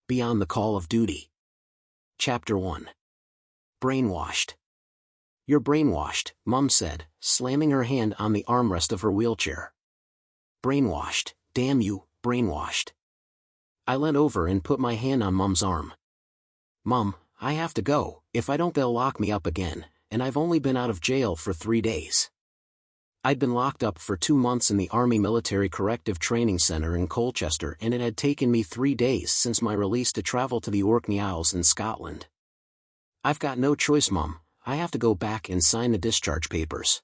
Beyond the Call of Duty. Chapter 1. Brainwashed. "You're brainwashed," Mum said, slamming her hand on the armrest of her wheelchair. "Brainwashed, damn you, brainwashed." I leant over and put my hand on Mum's arm. "Mum, I have to go. If I don't they'll lock me up again, and I've only been out of jail for 3 days." I'd been locked up for 2 months in the Army Military Corrective Training Center in Colchester, and it had taken me 3 days since my release to travel to the Orkney Isles in Scotland. "I've got no choice, Mum. I have to go back and sign the discharge papers."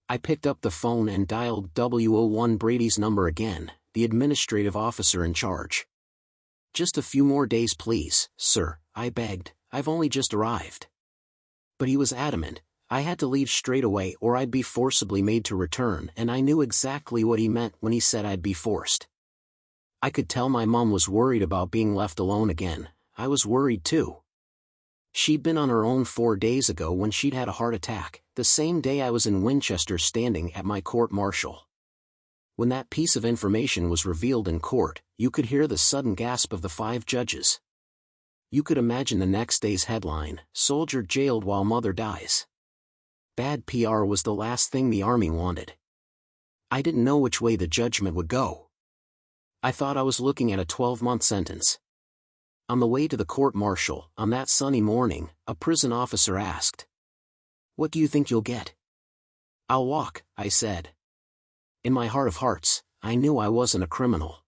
I picked up the phone and dialed 001 Brady's number again, the administrative officer in charge. "Just a few more days please, sir," I begged. "I've only just arrived." But he was adamant. I had to leave straight away or I'd be forcibly made to return, and I knew exactly what he meant when he said I'd be forced. I could tell my mum was worried about being left alone again. I was worried too. She'd been on her own 4 days ago when she'd had a heart attack, the same day I was in Winchester standing at my court-martial. When that piece of information was revealed in court, you could hear the sudden gasp of the 5 judges. You could imagine the next day's headline, "Soldier Jailed While Mother Dies." Bad PR was the last thing the Army wanted. I didn't know which way the judgment would go. I thought I was looking at a 12-month sentence. On the way to the court-martial, on that sunny morning, a prison officer asked, "What do you think you'll get?" "I'll walk," I said. In my heart of hearts, I knew I wasn't a criminal.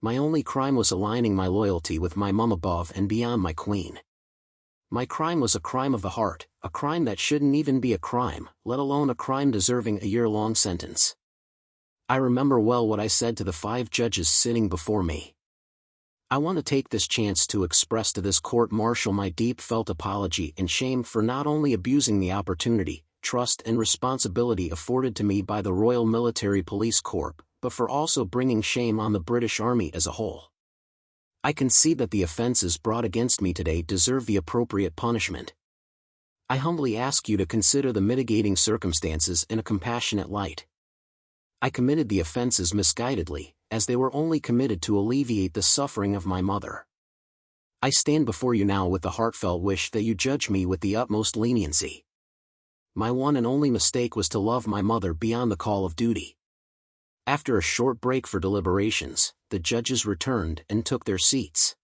My only crime was aligning my loyalty with my mum above and beyond my queen. My crime was a crime of the heart, a crime that shouldn't even be a crime, let alone a crime deserving a year-long sentence. I remember well what I said to the 5 judges sitting before me. "I want to take this chance to express to this court-martial my deep-felt apology and shame for not only abusing the opportunity, trust and responsibility afforded to me by the Royal Military Police Corps, but for also bringing shame on the British Army as a whole. I can see that the offences brought against me today deserve the appropriate punishment. I humbly ask you to consider the mitigating circumstances in a compassionate light. I committed the offences misguidedly, as they were only committed to alleviate the suffering of my mother. I stand before you now with the heartfelt wish that you judge me with the utmost leniency. My one and only mistake was to love my mother beyond the call of duty." After a short break for deliberations, the judges returned and took their seats.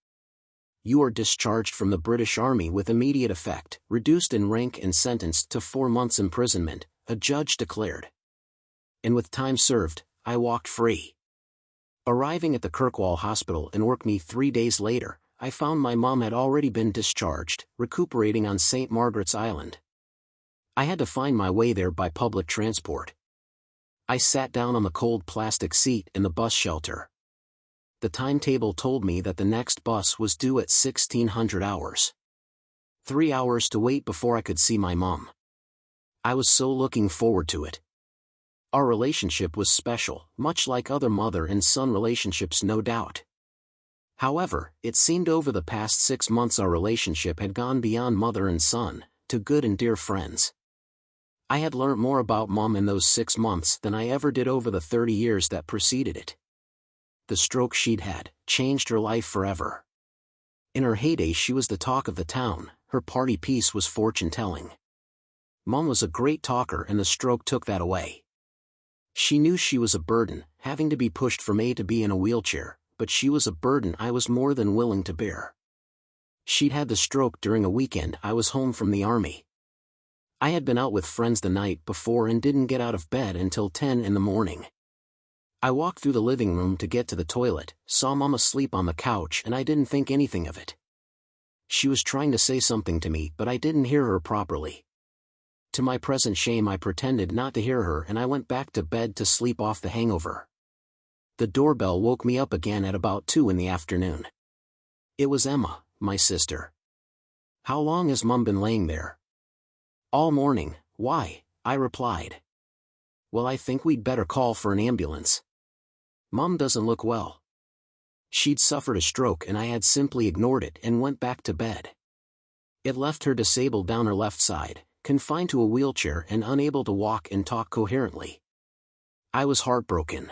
"You are discharged from the British Army with immediate effect, reduced in rank and sentenced to 4 months' imprisonment," a judge declared. And with time served, I walked free. Arriving at the Kirkwall Hospital in Orkney 3 days later, I found my mum had already been discharged, recuperating on St. Margaret's Island. I had to find my way there by public transport. I sat down on the cold plastic seat in the bus shelter. The timetable told me that the next bus was due at 1600 hours. 3 hours to wait before I could see my mum. I was so looking forward to it. Our relationship was special, much like other mother and son relationships, no doubt. However, it seemed over the past 6 months our relationship had gone beyond mother and son, to good and dear friends. I had learnt more about Mum in those 6 months than I ever did over the 30 years that preceded it. The stroke she'd had changed her life forever. In her heyday she was the talk of the town, her party piece was fortune-telling. Mum was a great talker and the stroke took that away. She knew she was a burden, having to be pushed from A to B in a wheelchair, but she was a burden I was more than willing to bear. She'd had the stroke during a weekend I was home from the Army. I had been out with friends the night before and didn't get out of bed until 10 in the morning. I walked through the living room to get to the toilet, saw Mum asleep on the couch, and I didn't think anything of it. She was trying to say something to me, but I didn't hear her properly. To my present shame I pretended not to hear her and I went back to bed to sleep off the hangover. The doorbell woke me up again at about 2 in the afternoon. It was Emma, my sister. "How long has Mum been laying there?" "All morning." "Why?" I replied. "Well, I think we'd better call for an ambulance. Mum doesn't look well." She'd suffered a stroke and I had simply ignored it and went back to bed. It left her disabled down her left side, confined to a wheelchair and unable to walk and talk coherently. I was heartbroken.